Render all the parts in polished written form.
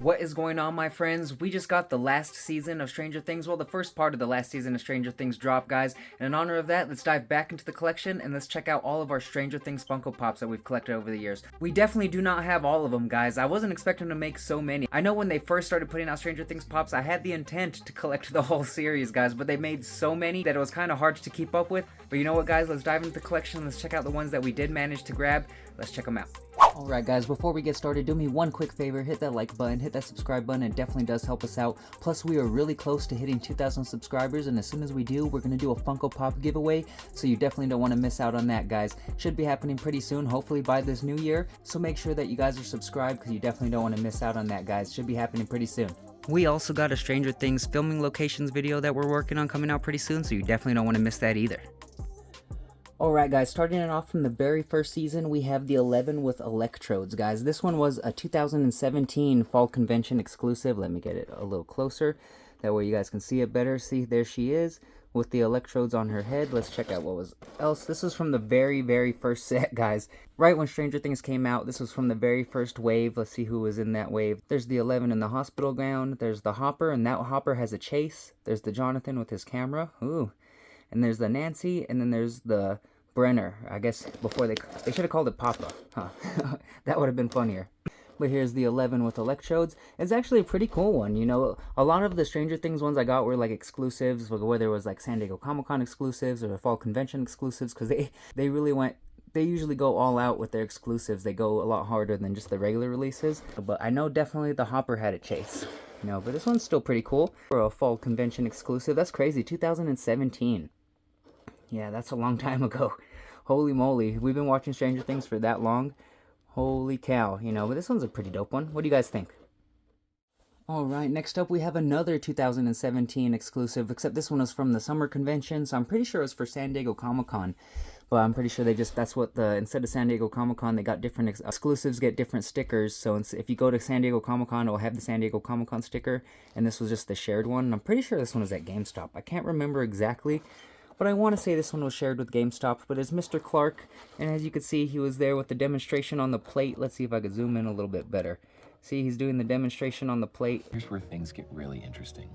What is going on, my friends? We just got the last season of Stranger Things. Well, the first part of the last season of Stranger Things dropped, guys. And in honor of that, let's dive back into the collection and let's check out all of our Stranger Things Funko Pops that we've collected over the years. We definitely do not have all of them, guys. I wasn't expecting to make so many. I know when they first started putting out Stranger Things Pops, I had the intent to collect the whole series, guys, but they made so many that it was kind of hard to keep up with. But you know what, guys? Let's dive into the collection. Let's check out the ones that we did manage to grab. Let's check them out. Alright guys, before we get started, do me one quick favor, hit that like button, hit that subscribe button, it definitely does help us out. Plus we are really close to hitting 2,000 subscribers, and as soon as we do, we're going to do a Funko Pop giveaway, so you definitely don't want to miss out on that, guys. Should be happening pretty soon, hopefully by this new year, so make sure that you guys are subscribed, because you definitely don't want to miss out on that, guys. Should be happening pretty soon. We also got a Stranger Things filming locations video that we're working on coming out pretty soon, so you definitely don't want to miss that either. Alright guys, starting it off from the very first season, we have the 11 with electrodes, guys. This one was a 2017 Fall Convention exclusive. Let me get it a little closer. That way you guys can see it better. See, there she is with the electrodes on her head. Let's check out what was else. This was from the very first set, guys. Right when Stranger Things came out, this was from the very first wave. Let's see who was in that wave. There's the 11 in the hospital gown. There's the Hopper, and that Hopper has a chase. There's the Jonathan with his camera. Ooh. And there's the Nancy, and then there's the Brenner. I guess before they should have called it Papa, huh? That would have been funnier. But here's the 11 with electrodes. It's actually a pretty cool one, you know. A lot of the Stranger Things ones I got were like exclusives, whether it was like San Diego Comic-Con exclusives or Fall Convention exclusives, because they really went, they usually go all out with their exclusives. They go a lot harder than just the regular releases. But I know definitely the Hopper had a chase, you know, but this one's still pretty cool for a Fall Convention exclusive. That's crazy, 2017. Yeah, that's a long time ago. Holy moly, we've been watching Stranger Things for that long. Holy cow, you know, but this one's a pretty dope one. What do you guys think? Alright, next up we have another 2017 exclusive, except this one was from the summer convention, so I'm pretty sure it was for San Diego Comic-Con. But I'm pretty sure they just, that's what instead of San Diego Comic-Con, they got different exclusives, get different stickers. So if you go to San Diego Comic-Con, it'll have the San Diego Comic-Con sticker, and this was just the shared one. And I'm pretty sure this one was at GameStop. I can't remember exactly, but I want to say this one was shared with GameStop. But it's Mr. Clarke, and as you can see, he was there with the demonstration on the plate. Let's see if I could zoom in a little bit better. See, he's doing the demonstration on the plate. Here's where things get really interesting.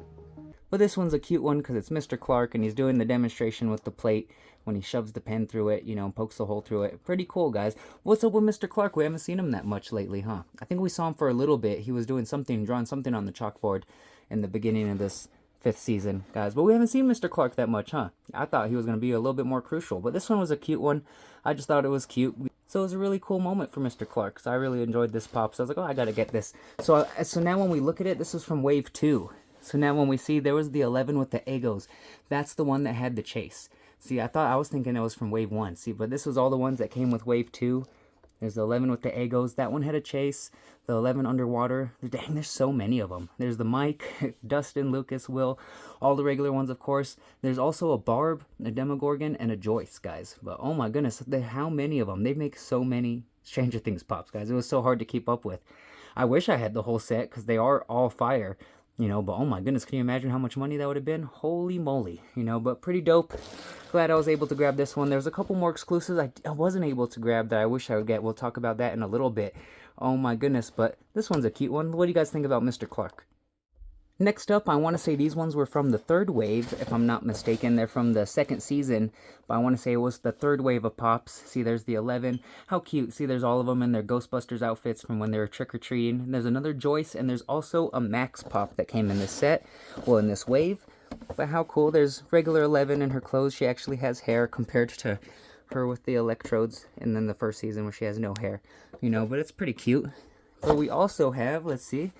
But this one's a cute one because it's Mr. Clarke, and he's doing the demonstration with the plate when he shoves the pen through it, you know, and pokes the hole through it. Pretty cool, guys. What's up with Mr. Clarke? We haven't seen him that much lately, huh? I think we saw him for a little bit. He was doing something, drawing something on the chalkboard in the beginning of this 5th season, guys. But we haven't seen Mr. Clarke that much, huh? I thought he was going to be a little bit more crucial. But this one was a cute one. I just thought it was cute. So it was a really cool moment for Mr. Clarke. So I really enjoyed this pop. So I was like, oh, I got to get this. So now when we look at it, this is from Wave 2. So now when we see, there was the 11 with the Egos. That's the one that had the chase. See, I was thinking it was from Wave 1. See, but this was all the ones that came with Wave 2. There's the 11 with the Egos. That one had a chase. The 11 underwater. Dang, there's so many of them. There's the Mike, Dustin, Lucas, Will. All the regular ones, of course. There's also a Barb, a Demogorgon, and a Joyce, guys. But oh my goodness, how many of them? They make so many Stranger Things pops, guys. It was so hard to keep up with. I wish I had the whole set because they are all fire. You know, but oh my goodness, can you imagine how much money that would have been? Holy moly, you know, but pretty dope. Glad I was able to grab this one. There's a couple more exclusives I wasn't able to grab that I wish I would get. We'll talk about that in a little bit. Oh my goodness, but this one's a cute one. What do you guys think about Mr. Clarke? Next up, I want to say these ones were from the 3rd wave, if I'm not mistaken. They're from the 2nd season, but I want to say it was the 3rd wave of Pops. See, there's the 11. How cute. See, there's all of them in their Ghostbusters outfits from when they were trick-or-treating. There's another Joyce, and there's also a Max Pop that came in this set, well, in this wave. But how cool. There's regular 11 in her clothes. She actually has hair compared to her with the electrodes, and then the 1st season where she has no hair. You know, but it's pretty cute. But we also have, let's see,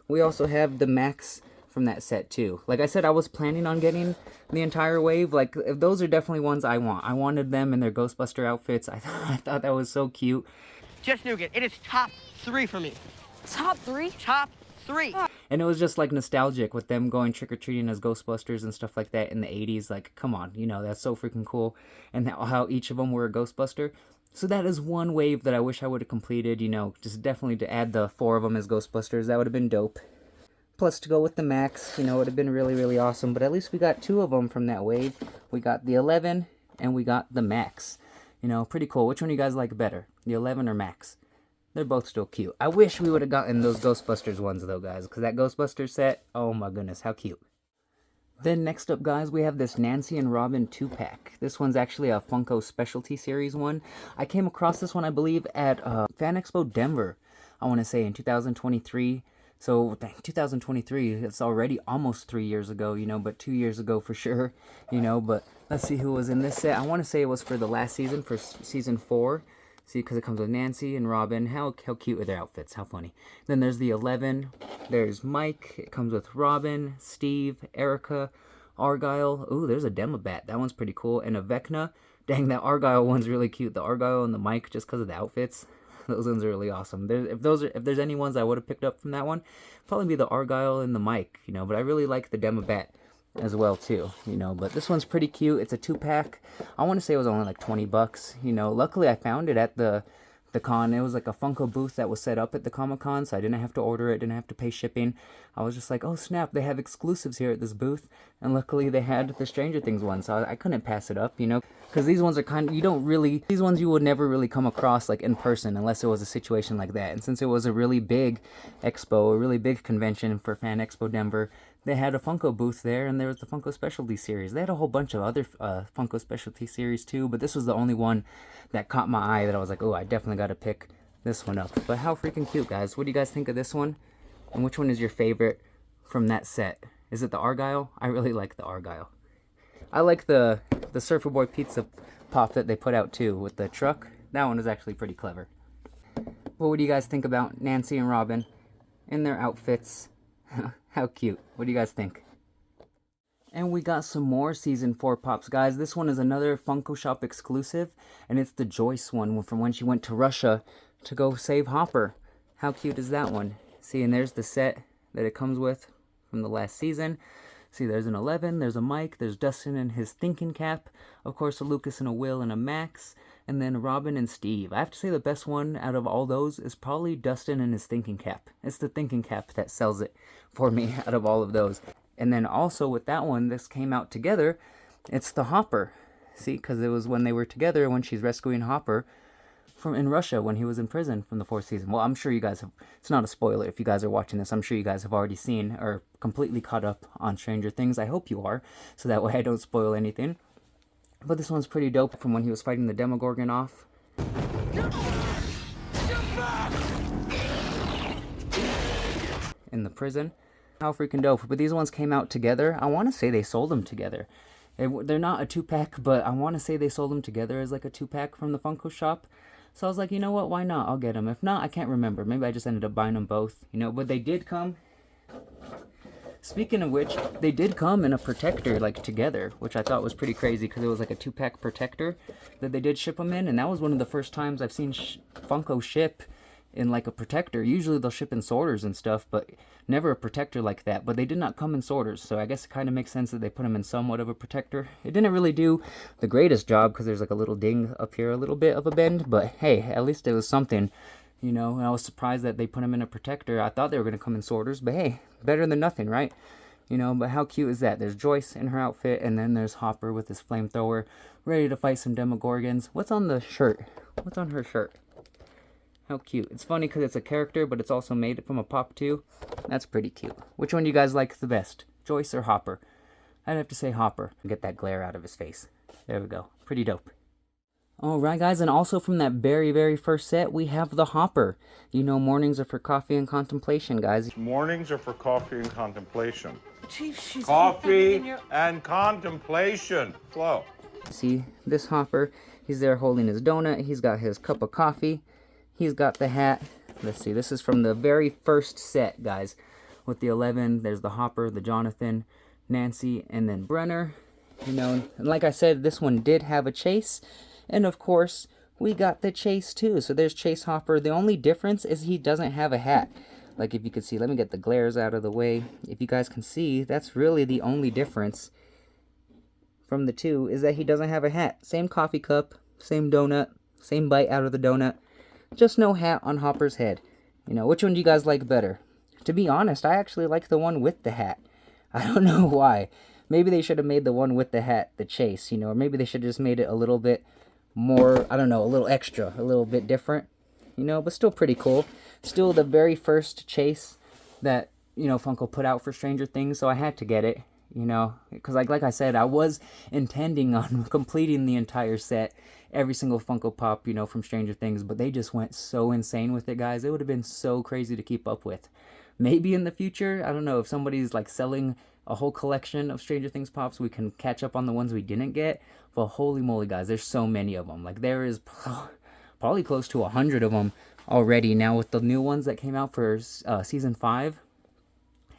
we also have the Max from that set too. Like I said, I was planning on getting the entire wave. Like, those are definitely ones I want. I wanted them in their Ghostbuster outfits. I thought that was so cute. Just Nougat, it is top 3 for me. Top 3? Top 3. And it was just like nostalgic with them going trick-or-treating as Ghostbusters and stuff like that in the 80s. Like, come on, you know, that's so freaking cool. And how each of them were a Ghostbuster. So that is one wave that I wish I would have completed, you know, just definitely to add the 4 of them as Ghostbusters. That would have been dope. Plus, to go with the Max, you know, it would have been really, really awesome. But at least we got 2 of them from that wave. We got the 11 and we got the Max. You know, pretty cool. Which one do you guys like better? The 11 or Max? They're both still cute. I wish we would have gotten those Ghostbusters ones though, guys, because that Ghostbusters set, oh my goodness, how cute. Then next up, guys, we have this Nancy and Robin 2-pack. This one's actually a Funko Specialty Series one. I came across this one, I believe, at Fan Expo Denver, I want to say, in 2023. So, 2023, it's already almost 3 years ago, you know, but 2 years ago for sure, you know. But let's see who was in this set. I want to say it was for the last season, for season 4. See, because it comes with Nancy and Robin. How cute are their outfits? How funny. Then there's the 11. There's Mike. It comes with Robin, Steve, Erica, Argyle. Ooh, there's a Demobat. That one's pretty cool. And a Vecna. Dang, that Argyle one's really cute. The Argyle and the Mike, just because of the outfits. Those ones are really awesome. If there's any ones I would have picked up from that one, probably be the Argyle and the Mike, you know. But I really like the Demobat as well too, you know. But this one's pretty cute. It's a 2-pack. I want to say it was only like $20, you know. Luckily I found it at the con. It was like a Funko booth that was set up at the Comic-Con, so I didn't have to order it, didn't have to pay shipping. I was just like, oh snap, they have exclusives here at this booth, and luckily they had the Stranger Things one, so I couldn't pass it up, you know, because these ones are kind of, these ones you would never really come across like in person unless it was a situation like that. And since it was a really big expo, a really big convention for Fan Expo Denver, they had a Funko booth there, and there was the Funko Specialty Series. They had a whole bunch of other Funko Specialty Series too, but this was the only one that caught my eye that I was like, oh, I definitely got to pick this one up. But how freaking cute, guys. What do you guys think of this one? And which one is your favorite from that set? Is it the Argyle? I really like the Argyle. I like the Surfer Boy Pizza Pop that they put out too with the truck. That one is actually pretty clever. Well, what do you guys think about Nancy and Robin in their outfits? How cute. What do you guys think? And we got some more Season 4 Pops, guys. This one is another Funko Shop exclusive, and it's the Joyce one from when she went to Russia to go save Hopper. How cute is that one? See, and there's the set that it comes with from the last season. See, there's an 11, there's a Mike, there's Dustin and his thinking cap, of course a Lucas and a Will and a Max, and then Robin and Steve. I have to say the best one out of all those is probably Dustin and his thinking cap. It's the thinking cap that sells it for me out of all of those. And then also with that one, this came out together, it's the Hopper. See, because it was when they were together, when she's rescuing Hopper from in Russia when he was in prison from the 4th season. Well, I'm sure you guys have, it's not a spoiler if you guys are watching this, I'm sure you guys have already seen or completely caught up on Stranger Things. I hope you are, so that way I don't spoil anything. But this one's pretty dope from when he was fighting the Demogorgon off. In the prison. How freaking dope. But these ones came out together. I want to say they sold them together. They're not a 2-pack, but I want to say they sold them together as like a 2-pack from the Funko shop. So I was like, you know what, why not? I'll get them. If not, I can't remember. Maybe I just ended up buying them both, you know. But they did come. Speaking of which, they did come in a protector, like, together, which I thought was pretty crazy, because it was like a 2-pack protector that they did ship them in, and that was one of the first times I've seen Funko ship in, like, a protector. Usually they'll ship in sorters and stuff, but never a protector like that. But they did not come in sorters, so I guess it kind of makes sense that they put them in somewhat of a protector. It didn't really do the greatest job, because there's, like, a little ding up here, a little bit of a bend, but hey, at least it was something. You know, and I was surprised that they put them in a protector. I thought they were going to come in sorters, but hey, better than nothing, right? You know, but how cute is that? There's Joyce in her outfit, and then there's Hopper with his flamethrower, ready to fight some Demogorgons. What's on the shirt? What's on her shirt? How cute. It's funny because it's a character, but it's also made from a pop too. That's pretty cute. Which one do you guys like the best? Joyce or Hopper? I'd have to say Hopper. Get that glare out of his face. There we go. Pretty dope. Alright guys, and also from that very first set, we have the Hopper. You know, mornings are for coffee and contemplation, guys. Mornings are for coffee and contemplation. Chief, she's Coffee and contemplation. Flow. See, this Hopper, he's there holding his donut, he's got his cup of coffee, he's got the hat. Let's see, this is from the very first set, guys. With the 11, there's the Hopper, the Jonathan, Nancy, and then Brenner. You know, and like I said, this one did have a chase. And of course, we got the Chase too. So there's Chase Hopper. The only difference is he doesn't have a hat. Like if you can see, let me get the glares out of the way. If you guys can see, that's really the only difference from the two, is that he doesn't have a hat. Same coffee cup, same donut, same bite out of the donut. Just no hat on Hopper's head. You know, which one do you guys like better? To be honest, I actually like the one with the hat. I don't know why. Maybe they should have made the one with the hat the Chase, you know, or maybe they should have just made it a little bit more, I don't know, a little extra, a little bit different, you know, but still pretty cool. Still the very first chase that, you know, Funko put out for Stranger Things, so I had to get it, you know, because like I said, I was intending on completing the entire set, every single Funko Pop, you know, from Stranger Things, but they just went so insane with it, guys. It would have been so crazy to keep up with. Maybe in the future, I don't know, if somebody's like selling a whole collection of Stranger Things Pops, we can catch up on the ones we didn't get. But holy moly, guys, there's so many of them. Like, there is probably close to 100 of them already now with the new ones that came out for season 5.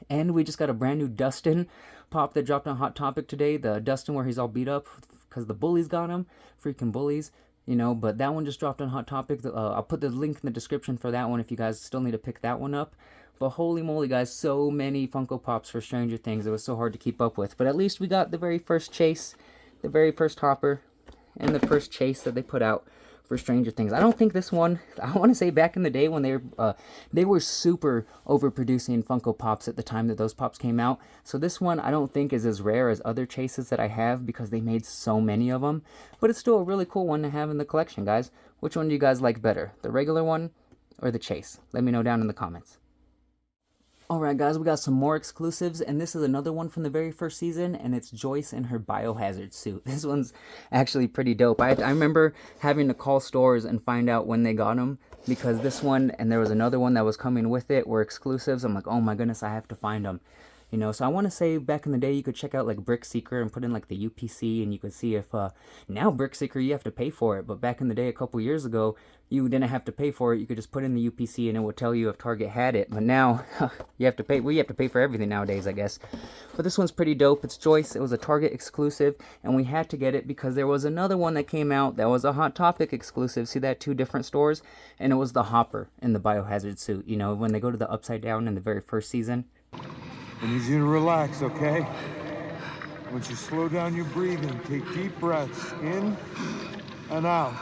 And we just got a brand new Dustin Pop that dropped on Hot Topic today. The Dustin where he's all beat up because the bullies got him. Freaking bullies. You know, but that one just dropped on Hot Topic. I'll put the link in the description for that one if you guys still need to pick that one up. But holy moly, guys, so many Funko Pops for Stranger Things. It was so hard to keep up with. But at least we got the very first chase, the very first hopper, and the first chase that they put out for Stranger Things. I don't think this one, I want to say back in the day when they were super overproducing Funko Pops at the time that those Pops came out. So this one I don't think is as rare as other chases that I have because they made so many of them. But it's still a really cool one to have in the collection, guys. Which one do you guys like better? The regular one or the chase? Let me know down in the comments. Alright guys, we got some more exclusives, and this is another one from the very first season, and it's Joyce in her Biohazard suit. This one's actually pretty dope. I remember having to call stores and find out when they got them, because this one, and there was another one that was coming with it, were exclusives. I'm like, oh my goodness, I have to find them. You know, so I want to say back in the day you could check out like Brick Seeker and put in like the UPC, and you could see if, now Brick Seeker you have to pay for it, but back in the day a couple years ago, you didn't have to pay for it. You could just put in the UPC and it would tell you if Target had it. But now, you have to pay, well, you have to pay for everything nowadays, I guess. But this one's pretty dope. It's Joyce. It was a Target exclusive, and we had to get it because there was another one that came out that was a Hot Topic exclusive. See that? 2 different stores, and it was the Hopper in the Biohazard suit. You know, when they go to the Upside Down in the very first season. I need you to relax, okay? I want you to slow down your breathing. Take deep breaths in and out.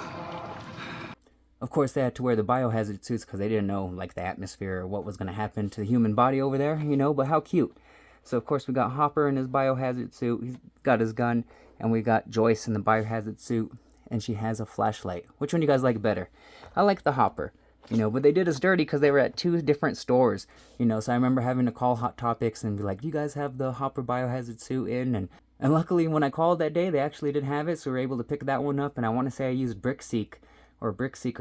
Of course, they had to wear the biohazard suits because they didn't know, like, the atmosphere or what was going to happen to the human body over there, you know, but how cute. So, of course, we got Hopper in his biohazard suit. He's got his gun, and we got Joyce in the biohazard suit, and she has a flashlight. Which one do you guys like better? I like the Hopper, you know, but they did us dirty because they were at 2 different stores, you know, so I remember having to call Hot Topics and be like, do you guys have the Hopper biohazard suit in? And luckily, when I called that day, they actually did have it, so we were able to pick that one up, and I want to say I used Brick Seeker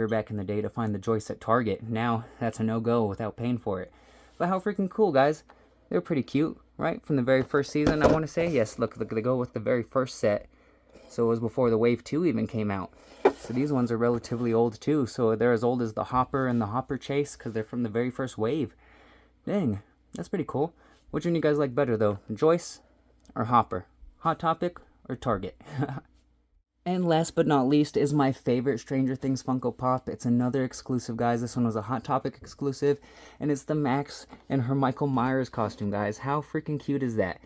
back in the day to find the Joyce at Target. Now, that's a no-go without paying for it. But how freaking cool, guys. They're pretty cute, right? From the very first season, I want to say. Yes, look, they go with the very first set. So it was before the Wave 2 even came out. So these ones are relatively old, too. So they're as old as the Hopper and the Hopper Chase, because they're from the very first wave. Dang, that's pretty cool. Which one do you guys like better, though? Joyce or Hopper? Hot Topic or Target? And last but not least is my favorite Stranger Things Funko Pop. It's another exclusive, guys. This one was a Hot Topic exclusive, and it's the Max in her Michael Myers costume, guys. How freaking cute is that?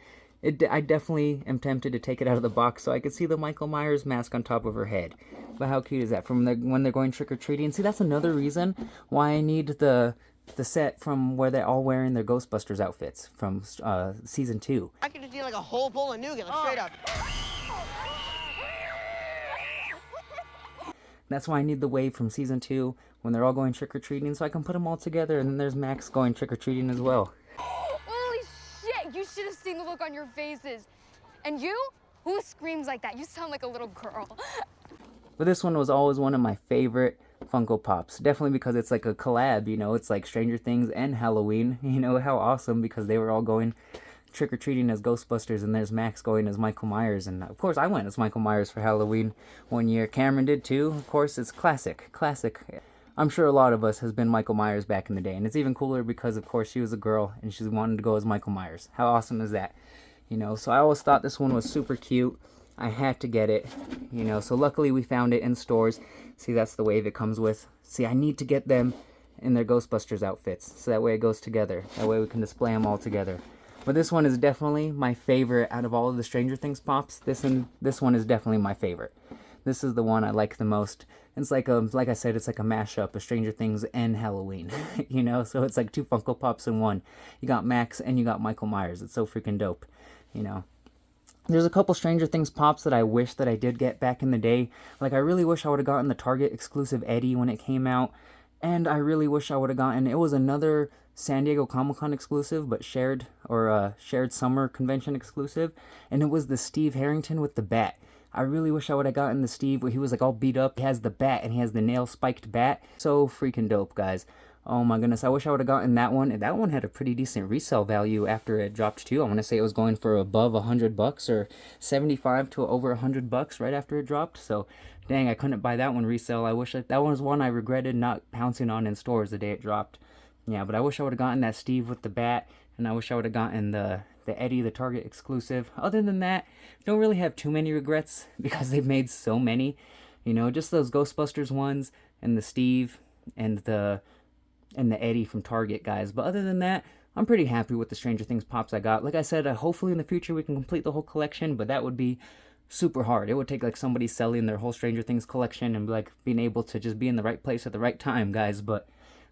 I definitely am tempted to take it out of the box so I could see the Michael Myers mask on top of her head. But how cute is that? From when they're going trick-or-treating. See, that's another reason why I need the set from where they're all wearing their Ghostbusters outfits from season 2. I could just eat like a whole bowl of nougat, like, straight up. That's why I need the wave from season 2 when they're all going trick-or-treating so I can put them all together, and then there's Max going trick-or-treating as well. Holy shit, you should have seen the look on your faces. And you? Who screams like that? You sound like a little girl. But this one was always one of my favorite Funko Pops. Definitely because it's like a collab, you know, it's like Stranger Things and Halloween. You know, how awesome, because they were all going trick-or-treating as Ghostbusters, and there's Max going as Michael Myers, and of course I went as Michael Myers for Halloween one year. Cameron did too. Of course, it's classic. I'm sure a lot of us has been Michael Myers back in the day, and it's even cooler because of course she was a girl and she wanted to go as Michael Myers. How awesome is that? You know, so I always thought this one was super cute. I had to get it, you know, so luckily we found it in stores. See, that's the wave it comes with. See, I need to get them in their Ghostbusters outfits, so that way it goes together. That way we can display them all together. But this one is definitely my favorite out of all of the Stranger Things Pops. This one is definitely my favorite. This is the one I like the most. It's like I said, it's like a mashup of Stranger Things and Halloween. You know, so it's like 2 Funko Pops in one. You got Max and you got Michael Myers. It's so freaking dope, you know. There's a couple Stranger Things Pops that I wish that I did get back in the day. Like, I really wish I would have gotten the Target exclusive Eddie when it came out. And I really wish I would have gotten, it was another San Diego Comic-Con exclusive, but shared summer convention exclusive, and it was the Steve Harrington with the bat. I really wish I would have gotten the Steve where he was like all beat up. He has the bat and he has the nail spiked bat. So freaking dope, guys. Oh my goodness, I wish I would have gotten that one. And that one had a pretty decent resale value after it dropped too. I want to say it was going for above $100 or 75 to over $100 right after it dropped. So dang, I couldn't buy that one resale. I wish that one was one I regretted not pouncing on in stores the day it dropped. Yeah, but I wish I would have gotten that Steve with the bat, and I wish I would have gotten the Eddie, the Target exclusive. Other than that, don't really have too many regrets because they've made so many. You know, just those Ghostbusters ones and the Steve and the Eddie from Target, guys. But other than that, I'm pretty happy with the Stranger Things pops I got. Like I said, hopefully in the future we can complete the whole collection, but that would be super hard. It would take like somebody selling their whole Stranger Things collection and like being able to just be in the right place at the right time, guys. But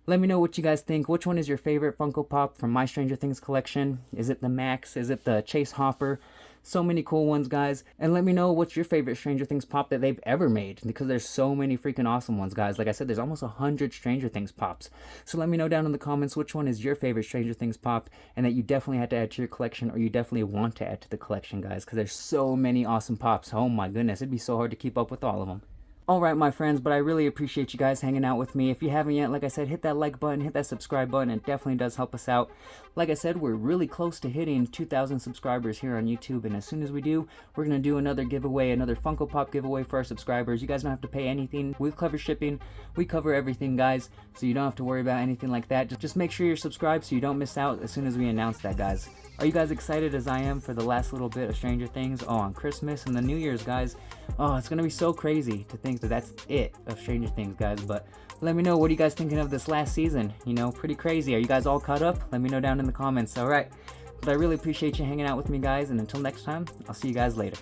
let me know what you guys think. Which one is your favorite Funko Pop from my Stranger Things collection? Is it the Max? Is it the Chase Hopper? So many cool ones, guys. And let me know what's your favorite Stranger Things pop that they've ever made, because there's so many freaking awesome ones, guys. Like I said, there's almost 100 Stranger Things pops. So let me know down in the comments which one is your favorite Stranger Things pop and that you definitely had to add to your collection, or you definitely want to add to the collection, guys, because there's so many awesome pops. Oh my goodness, it'd be so hard to keep up with all of them. Alright, my friends, but I really appreciate you guys hanging out with me. If you haven't yet, like I said, hit that like button, hit that subscribe button. It definitely does help us out. Like I said, we're really close to hitting 2,000 subscribers here on YouTube, and as soon as we do, we're going to do another giveaway, another Funko Pop giveaway for our subscribers. You guys don't have to pay anything. We cover shipping. We cover everything, guys, so you don't have to worry about anything like that. Just make sure you're subscribed so you don't miss out as soon as we announce that, guys. Are you guys excited as I am for the last little bit of Stranger Things? Oh, on Christmas and the New Year's, guys. Oh, it's going to be so crazy to think that that's it of Stranger Things, guys. But let me know, what are you guys thinking of this last season? You know, pretty crazy. Are you guys all caught up? Let me know down in the comments. All right. But I really appreciate you hanging out with me, guys. And until next time, I'll see you guys later.